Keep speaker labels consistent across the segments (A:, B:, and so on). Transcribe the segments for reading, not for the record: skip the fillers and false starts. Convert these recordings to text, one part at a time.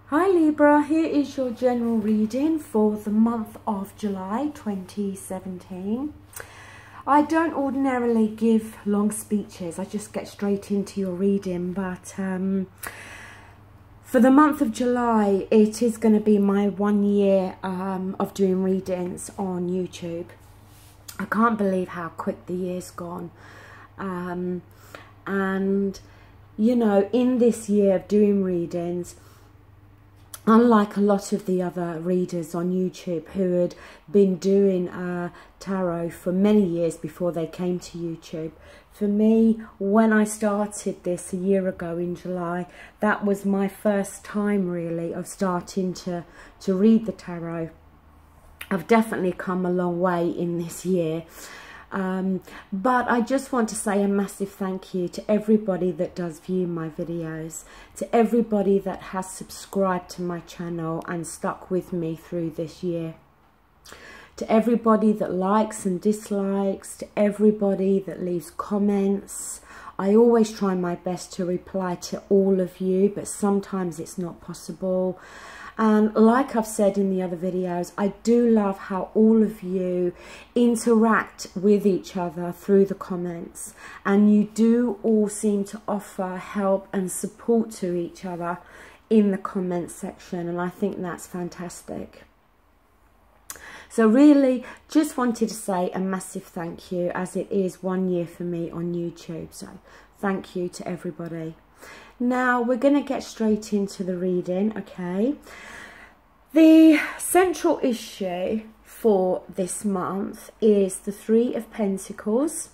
A: Hi Libra, here is your general reading for the month of July 2017. I don't ordinarily give long speeches, I just get straight into your reading, but for the month of July it is going to be my 1 year of doing readings on YouTube. I can't believe how quick the year's gone, and you know, in this year of doing readings, unlike a lot of the other readers on YouTube who had been doing tarot for many years before they came to YouTube, for me, when I started this a year ago in July, that was my first time really of starting to read the tarot. I've definitely come a long way in this year. But I just want to say a massive thank you to everybody that does view my videos, to everybody that has subscribed to my channel and stuck with me through this year, to everybody that likes and dislikes, to everybody that leaves comments. I always try my best to reply to all of you, but sometimes it's not possible. And like I've said in the other videos, I do love how all of you interact with each other through the comments. And you do all seem to offer help and support to each other in the comments section. And I think that's fantastic. So really, just wanted to say a massive thank you, as it is 1 year for me on YouTube. So thank you to everybody. Now we're going to get straight into the reading, okay? The central issue for this month is the Three of Pentacles.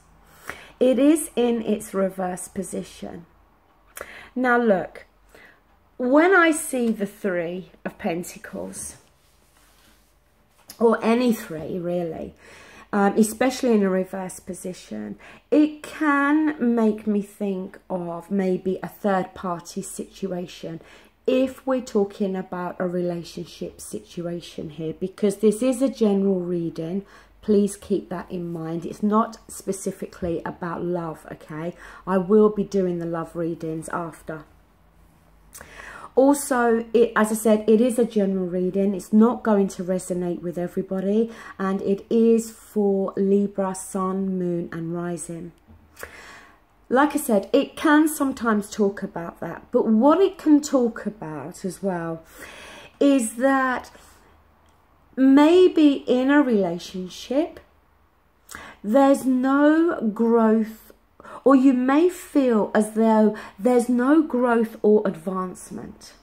A: It is in its reverse position. Now look, when I see the Three of Pentacles, or any three really, especially in a reverse position, it can make me think of maybe a third party situation if we're talking about a relationship situation here, because this is a general reading. Please keep that in mind. It's not specifically about love, okay? I will be doing the love readings after. Also, as I said, it is a general reading. It's not going to resonate with everybody, and it is for Libra, Sun, Moon and Rising. Like I said, it can sometimes talk about that, but what it can talk about as well is that maybe in a relationship there's no growth, or you may feel as though there's no growth or advancement.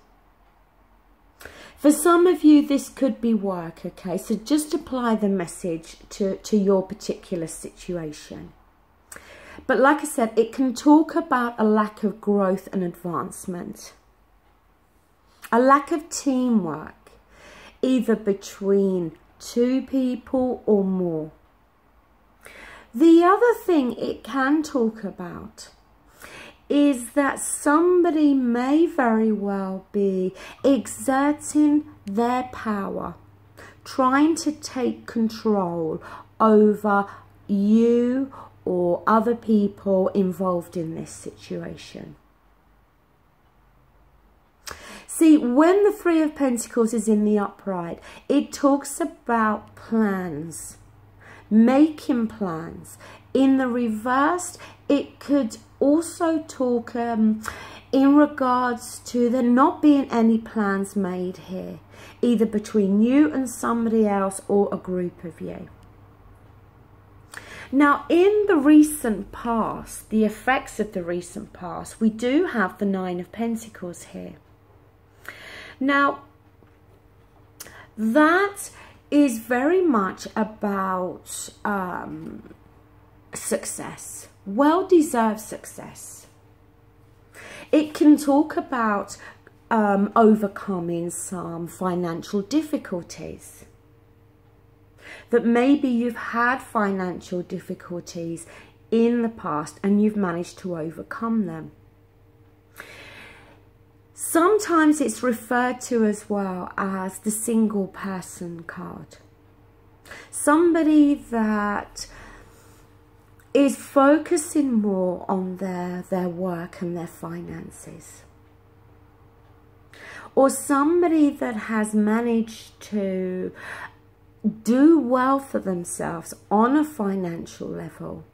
A: For some of you, this could be work, okay? So just apply the message to your particular situation. But like I said, it can talk about a lack of growth and advancement, a lack of teamwork, either between two people or more. The other thing it can talk about is that somebody may very well be exerting their power, trying to take control over you or other people involved in this situation. See, when the Three of Pentacles is in the upright, it talks about plans, making plans. In the reverse, it could also talk in regards to there not being any plans made here, either between you and somebody else or a group of you. Now, in the recent past, the effects of the recent past, we do have the Nine of Pentacles here. Now, that is very much about success, well-deserved success. It can talk about overcoming some financial difficulties. That maybe you've had financial difficulties in the past and you've managed to overcome them. Sometimes it's referred to as well as the single person card. Somebody that is focusing more on their work and their finances. or somebody that has managed to do well for themselves on a financial level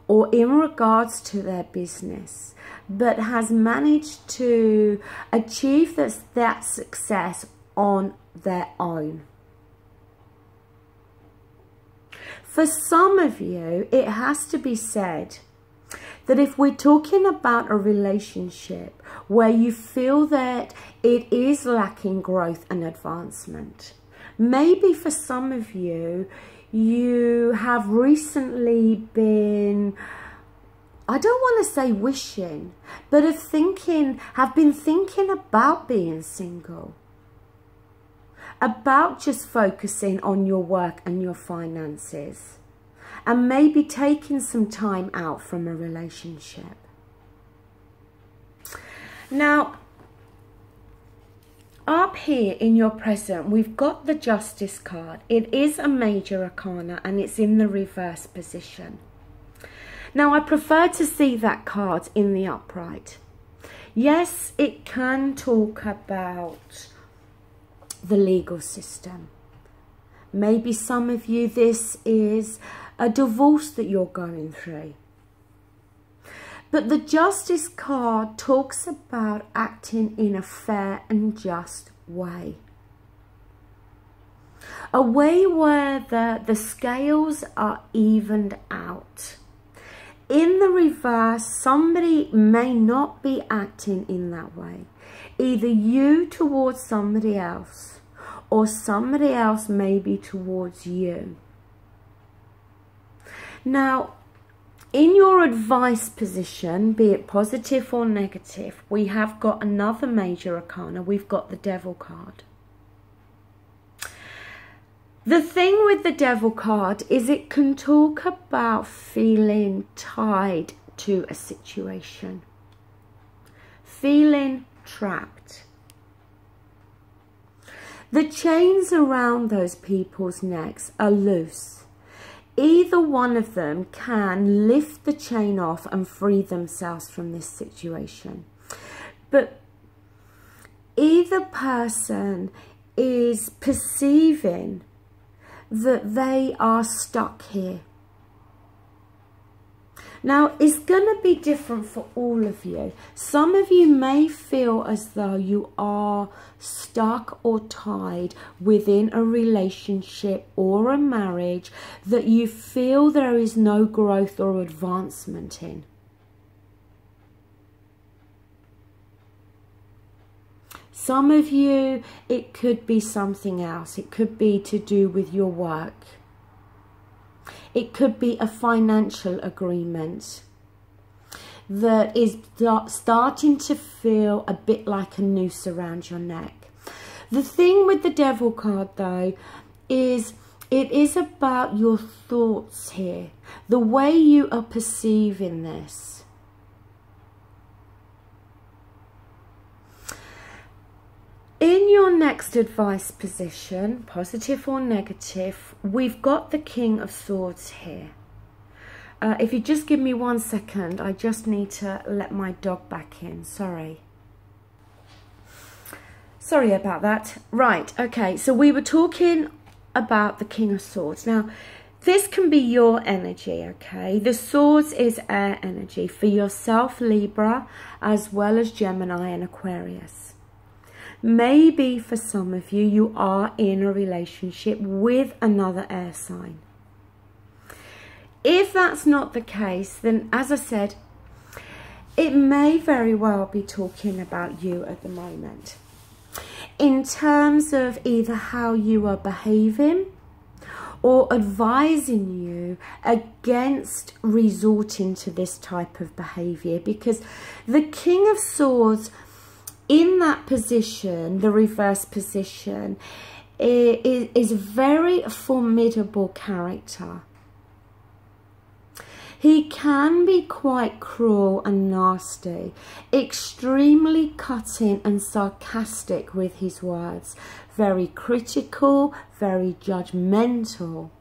A: or in regards to their business, but has managed to achieve that success on their own. For some of you, it has to be said that if we're talking about a relationship where you feel that it is lacking growth and advancement, maybe for some of you, you have recently been, I don't want to say wishing, but have been thinking about being single, about just focusing on your work and your finances, and maybe taking some time out from a relationship. Now, up here in your present, we've got the Justice card. It is a major arcana and it's in the reverse position. Now, I prefer to see that card in the upright. Yes, it can talk about the legal system. Maybe some of you, this is a divorce that you're going through. But the Justice card talks about acting in a fair and just way. A way where the scales are evened out. In the reverse, somebody may not be acting in that way. Either you towards somebody else, or somebody else maybe towards you. Now, in your advice position, be it positive or negative, we have got another major arcana. We've got the Devil card. The thing with the Devil card is it can talk about feeling tied to a situation, feeling trapped. The chains around those people's necks are loose. Either one of them can lift the chain off and free themselves from this situation. But either person is perceiving that they are stuck here. Now, it's going to be different for all of you. Some of you may feel as though you are stuck or tied within a relationship or a marriage that you feel there is no growth or advancement in. Some of you, it could be something else. It could be to do with your work. It could be a financial agreement that is starting to feel a bit like a noose around your neck. The thing with the Devil card, though, is it is about your thoughts here, the way you are perceiving this. In your next advice position, positive or negative, we've got the King of Swords here. If you just give me 1 second, I just need to let my dog back in. Sorry about that. Right, okay, so we were talking about the King of Swords. Now, this can be your energy, okay? The Swords is air energy for yourself, Libra, as well as Gemini and Aquarius. Maybe for some of you, you are in a relationship with another air sign. If that's not the case, then as I said, it may very well be talking about you at the moment. In terms of either how you are behaving or advising you against resorting to this type of behavior, because the King of Swords in that position, the reverse position, is a very formidable character. He can be quite cruel and nasty, extremely cutting and sarcastic with his words, very critical, very judgmental,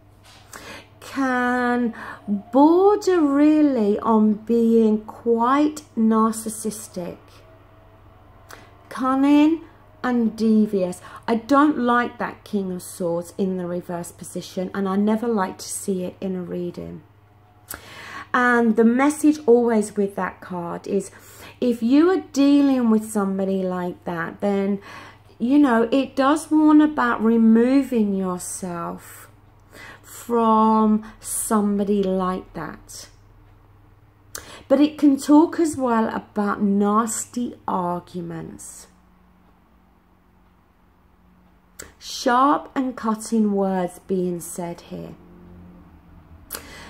A: can border really on being quite narcissistic, cunning, and devious. I don't like that King of Swords in the reverse position, and I never like to see it in a reading. And the message always with that card is, if you are dealing with somebody like that, then, you know, it does warn about removing yourself from somebody like that. But it can talk as well about nasty arguments. Sharp and cutting words being said here.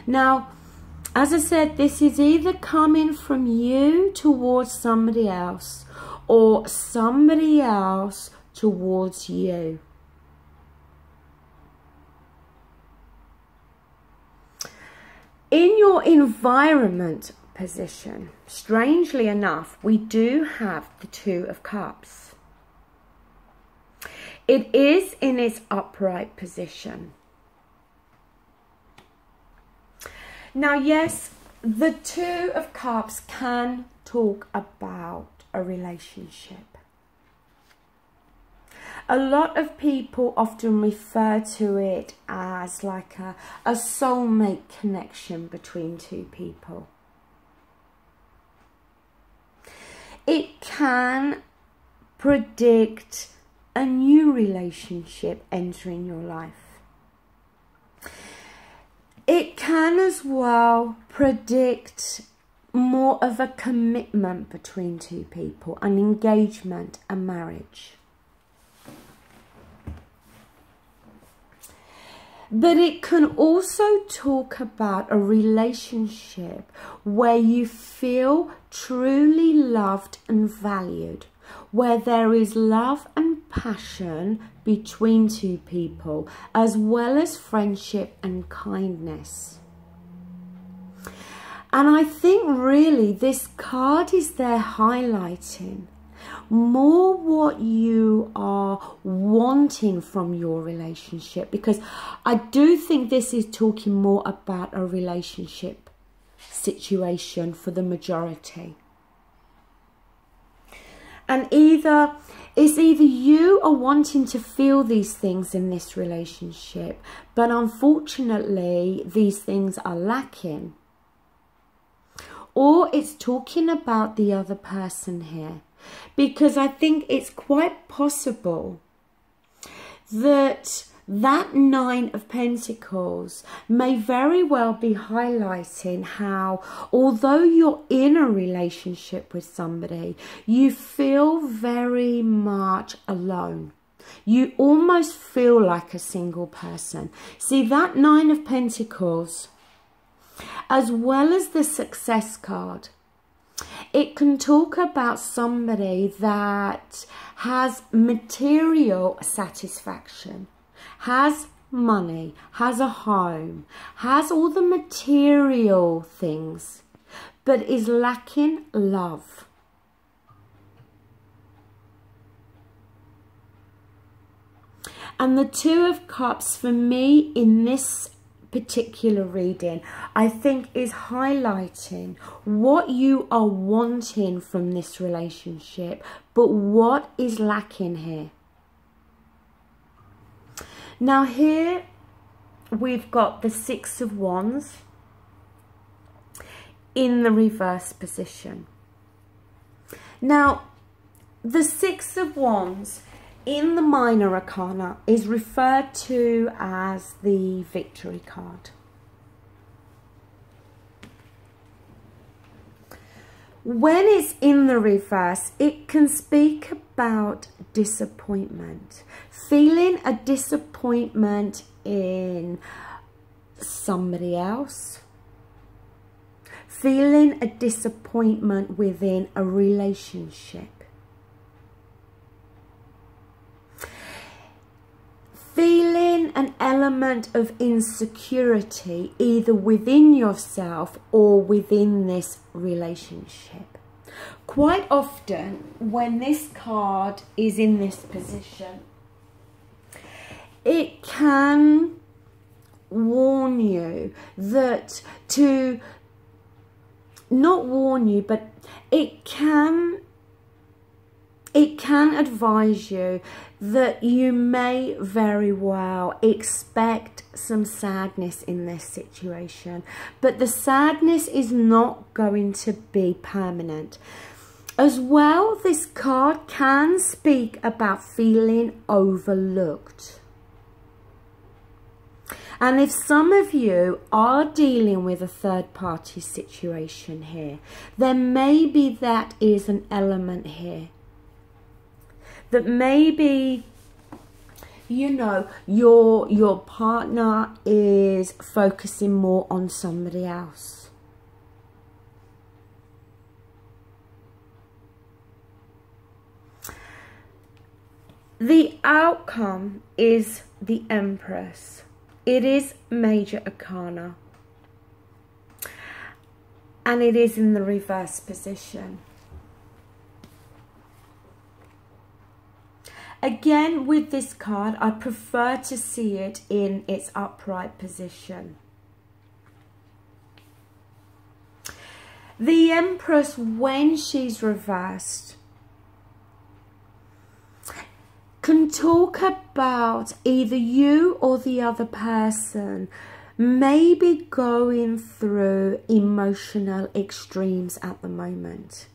A: Now, as I said, this is either coming from you towards somebody else or somebody else towards you. In your environment position, strangely enough, we do have the Two of Cups. It is in its upright position. Now, yes, the Two of Cups can talk about a relationship. A lot of people often refer to it as like a soulmate connection between two people. It can predict a new relationship entering your life. It can as well predict more of a commitment between two people, an engagement, a marriage. But it can also talk about a relationship where you feel truly loved and valued, where there is love and passion between two people, as well as friendship and kindness. And I think really this card is there highlighting more what you are wanting from your relationship, because I do think this is talking more about a relationship situation for the majority. And it's either you are wanting to feel these things in this relationship, but unfortunately these things are lacking, or it's talking about the other person here. Because I think it's quite possible that that Nine of Pentacles may very well be highlighting how, although you're in a relationship with somebody, you feel very much alone. You almost feel like a single person. See, that Nine of Pentacles, as well as the Success card, it can talk about somebody that has material satisfaction, has money, has a home, has all the material things, but is lacking love. And the Two of Cups for me in this particular reading, I think, is highlighting what you are wanting from this relationship, but what is lacking here. Now here we've got the Six of Wands in the reverse position. Now the Six of Wands in the minor arcana is referred to as the Victory card. When it's in the reverse, it can speak about disappointment, feeling a disappointment in somebody else, feeling a disappointment within a relationship, feeling an element of insecurity either within yourself or within this relationship. Quite often when this card is in this position, it can warn you that not warn you, but it can it can advise you that you may very well expect some sadness in this situation, but the sadness is not going to be permanent. As well, this card can speak about feeling overlooked. And if some of you are dealing with a third-party situation here, then maybe that is an element here. That maybe, you know, your partner is focusing more on somebody else. The outcome is the Empress. It is major arcana. And it is in the reverse position. Again, with this card, I prefer to see it in its upright position. The Empress, when she's reversed, can talk about either you or the other person maybe going through emotional extremes at the moment.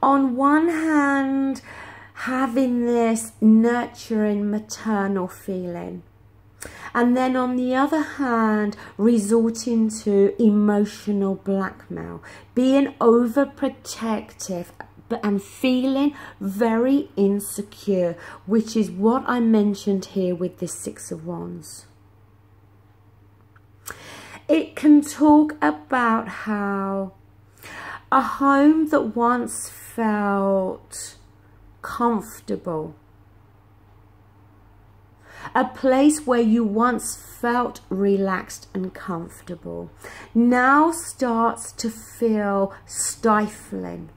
A: On one hand, having this nurturing maternal feeling, and then on the other hand, resorting to emotional blackmail, being overprotective and feeling very insecure, which is what I mentioned here with the Six of Wands. It can talk about how a home that once felt comfortable, a place where you once felt relaxed and comfortable, now starts to feel stifling.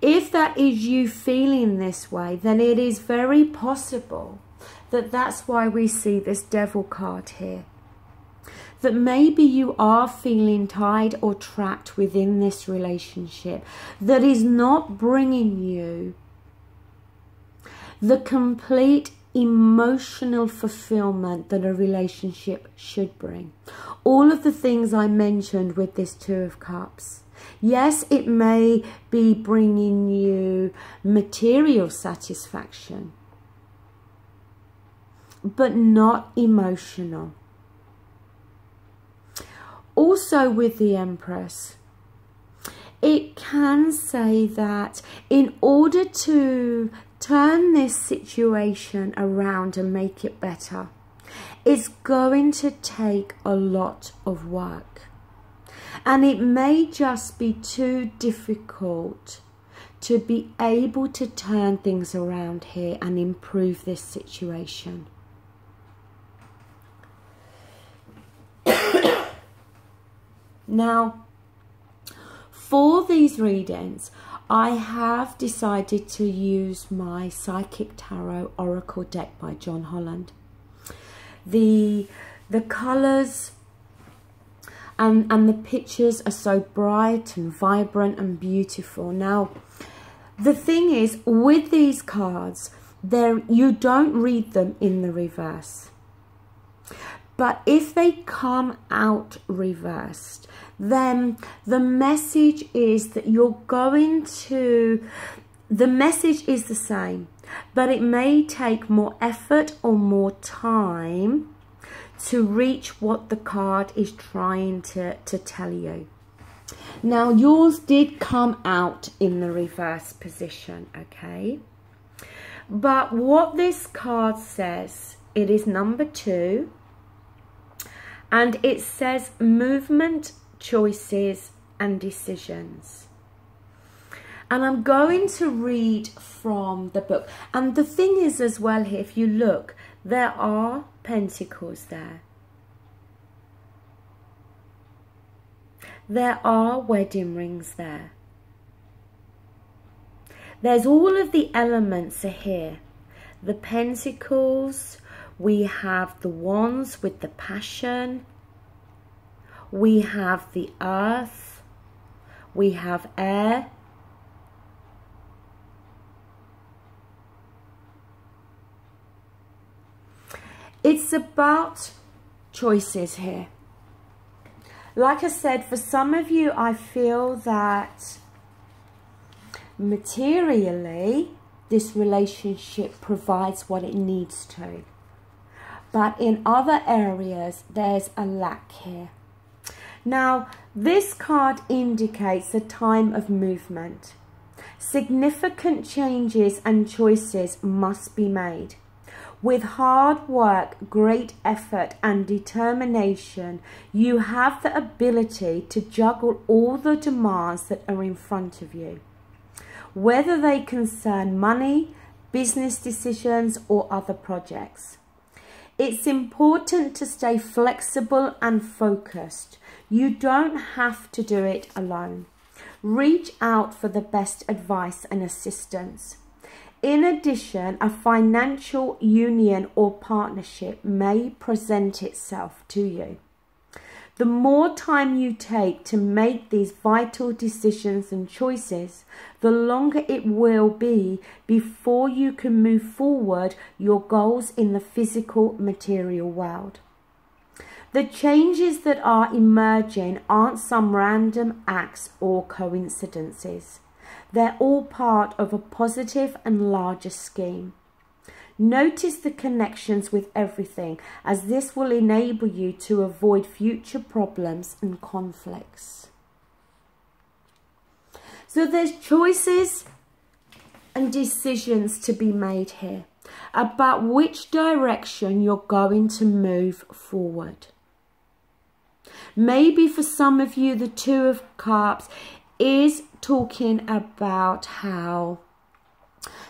A: If that is you feeling this way, then it is very possible that that's why we see this Devil card here. That maybe you are feeling tied or trapped within this relationship that is not bringing you the complete emotional fulfillment that a relationship should bring. All of the things I mentioned with this Two of Cups. Yes, it may be bringing you material satisfaction, but not emotional. Also with the Empress, it can say that in order to turn this situation around and make it better, it's going to take a lot of work. And it may just be too difficult to be able to turn things around here and improve this situation. Now, for these readings, I have decided to use my Psychic Tarot Oracle deck by John Holland. The colours and the pictures are so bright and vibrant and beautiful. Now, the thing is, with these cards, you don't read them in the reverse. But if they come out reversed, then the message is that you're going to... The message is the same, but it may take more effort or more time to reach what the card is trying to tell you. Now, yours did come out in the reverse position, okay? But what this card says, it is number 2, and it says movement, choices, and decisions. And I'm going to read from the book. And the thing is as well here, if you look, there are pentacles there. There are wedding rings there. There's all of the elements are here. The pentacles We have the wands with the passion. We have the earth. We have air. It's about choices here. Like I said, for some of you, I feel that materially, this relationship provides what it needs to. But in other areas, there's a lack here. Now, this card indicates a time of movement. Significant changes and choices must be made. With hard work, great effort and determination, you have the ability to juggle all the demands that are in front of you, whether they concern money, business decisions or other projects. It's important to stay flexible and focused. You don't have to do it alone. Reach out for the best advice and assistance. In addition, a financial union or partnership may present itself to you. The more time you take to make these vital decisions and choices, the longer it will be before you can move forward your goals in the physical material world. The changes that are emerging aren't some random acts or coincidences. They're all part of a positive and larger scheme. Notice the connections with everything, as this will enable you to avoid future problems and conflicts. So there's choices and decisions to be made here about which direction you're going to move forward. Maybe for some of you, the Two of Cups is talking about how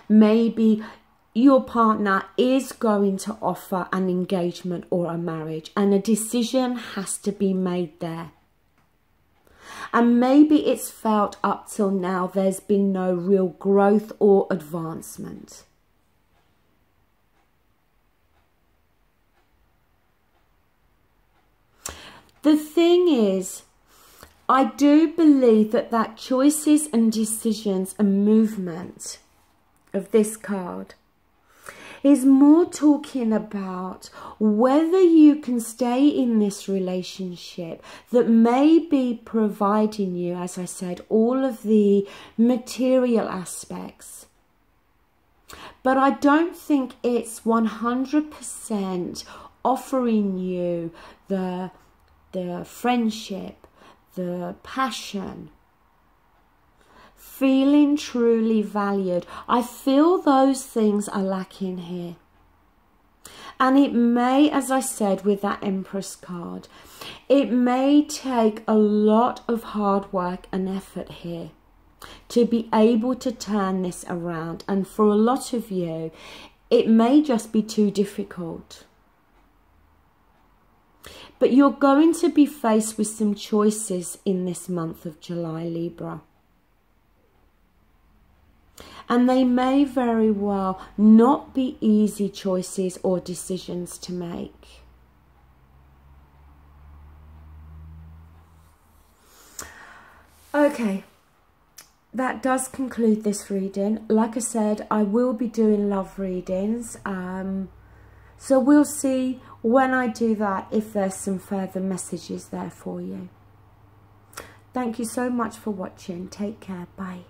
A: maybe your partner is going to offer an engagement or a marriage, and a decision has to be made there. And maybe it's felt up till now there's been no real growth or advancement. The thing is, I do believe that choices and decisions and movement of this card is more talking about whether you can stay in this relationship that may be providing you, as I said, all of the material aspects. But I don't think it's 100% offering you the friendship, the passion, feeling truly valued. I feel those things are lacking here. And it may, as I said with that Empress card, it may take a lot of hard work and effort here to be able to turn this around. And for a lot of you, it may just be too difficult. But you're going to be faced with some choices in this month of July, Libra. And they may very well not be easy choices or decisions to make. Okay, that does conclude this reading. Like I said, I will be doing love readings. So we'll see when I do that if there's some further messages there for you. Thank you so much for watching. Take care. Bye.